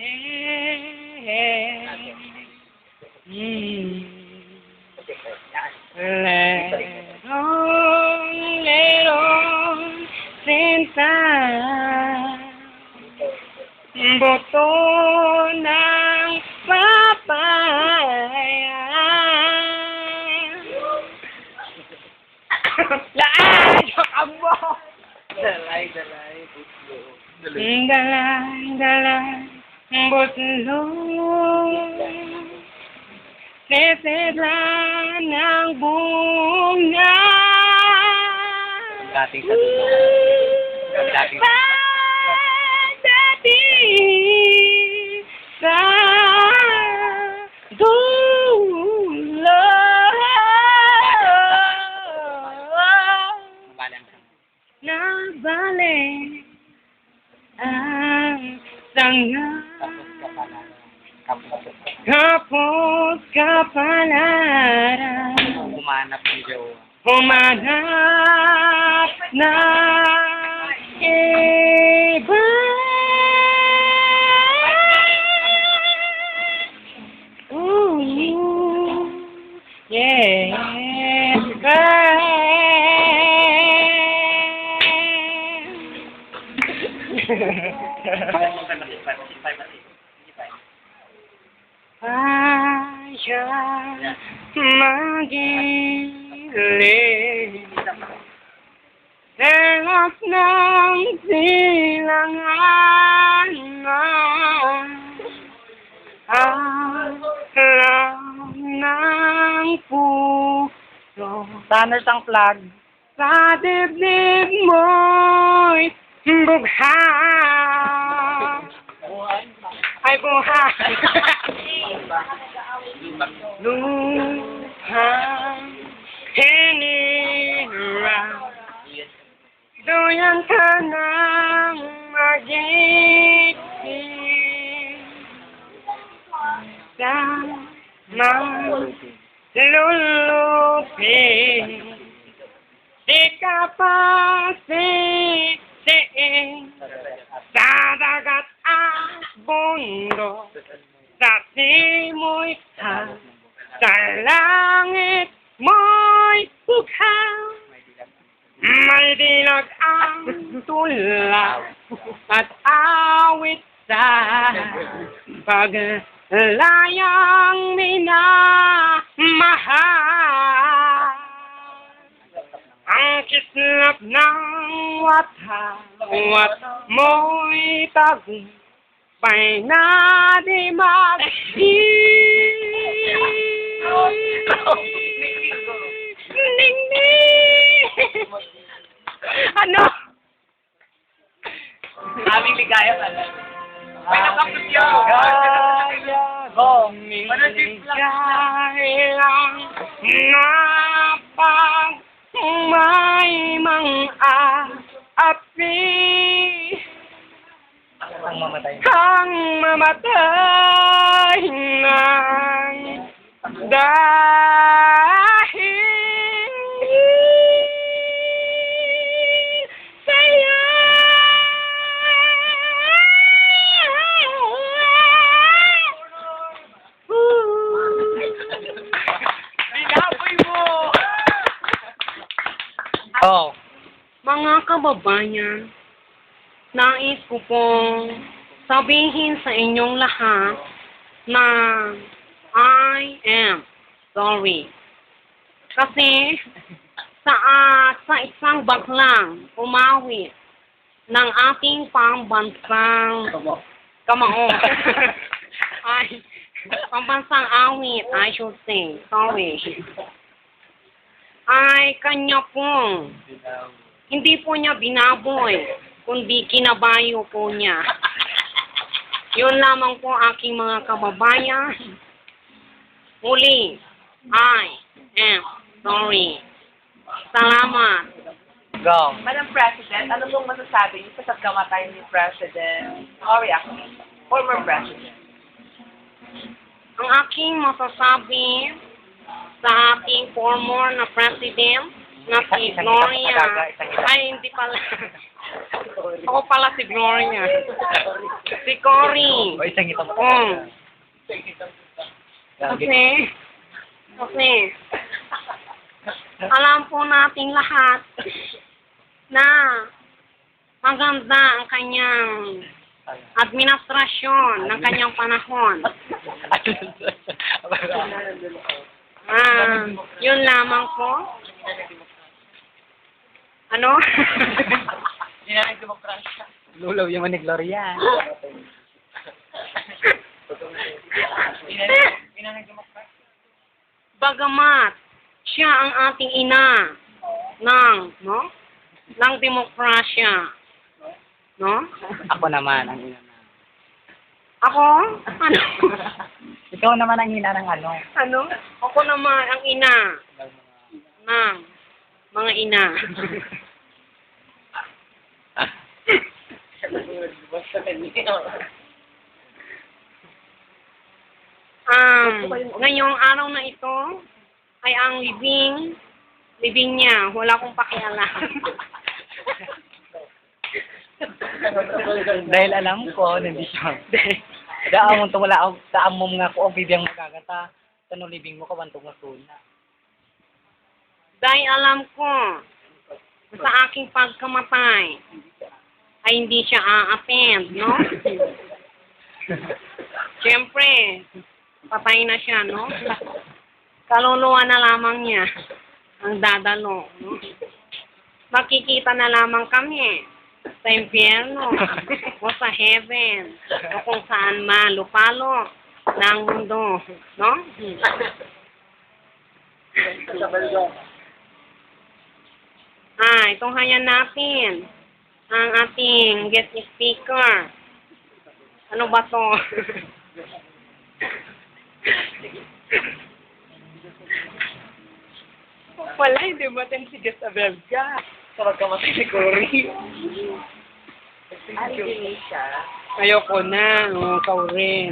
Let on, sinta boto ng papaya. Laan! Abo! Dalay. Dalay, butlo. Sesedla ng bunga. Dating sa dulo. Dating sa dulo. Nabalik ang sanga. Kapos kapalaran. Humanap ng jowa. Humanap na iba. Ooh, yeah. Kaya magilid Serap ng silangan Alam ng puso Tanners ang flag. Sa dibdib mo'y bugha Ay buha Luhang hinira Duyan ka ng mag-ibig Sa malulupin Di ka pa sisiin Sa dagat at bundok Sa simoy ka Sa langit mo'y bughaw May dilag ang tulaw At awit sa paglayang minamahal Ang kislap ng watawat mo'y tagu Pa'y na di Ano? Aming ligaya pa na. May nakapit yun. Gaya goming ligayang napag may mang-aapi Ang mamatay. Kang mamatay ng dahil sa'yo. Binaboy mo! Oh. Mga kababayan, nais ko pong sabihin sa inyong lahat na I am sorry. Kasi sa isang baklang umawit ng ating pambansang kamao ay pambansang awit, I should say, sorry, ay kanya pong hindi po niya binaboy, kundi kinabayo po niya. Yun lamang po aking mga kababayan. Muli, I am sorry. Salamat. Go. Madam President, ano pong masasabi niyo sa pagkamatay ni President Cory Aquino, former President? Ang aking masasabi sa ating former na President na si Gloria, ay hindi pala, Ako pala si Gloria. Si Cory. O, isang ito mo. Kasi, alam po nating lahat na maganda ang kanyang administrasyon ng kanyang panahon. Yun lamang po. Ano? Dinamig demokrasya. Lulaw yung ni Gloria. Dinamig demokrasya. Bagamat siya ang ating ina ng demokrasya. No? Ako naman ang ina na. Ako? Ano? Ikaw naman ang ina ng ano? Ano? Ako naman ang ina ng mga ina. Ngayong araw na ito ay ang libing niya. Wala akong pakialam. Dahil alam ko, hindi siya. Daan mo tumula ako, daan mo nga ko, bibiyang magagata. Tanong libing mo, kawantong masuna. Dahil alam ko sa aking pagkamatay ay hindi siya a-attend, no? Siyempre, patay na siya, no? Kaluluwa na lamang niya ang dadalo, no? Makikita na lamang kami sa impyerno o sa heaven o kung saan man lupalo ng mundo, no? Itong hayan natin ang ating guest speaker. Ano ba to? Wala, hindi ba tayo si Guest Abelga? Sarap ka matay si Cory. Ay, hindi siya. Ayoko na, Kaurin.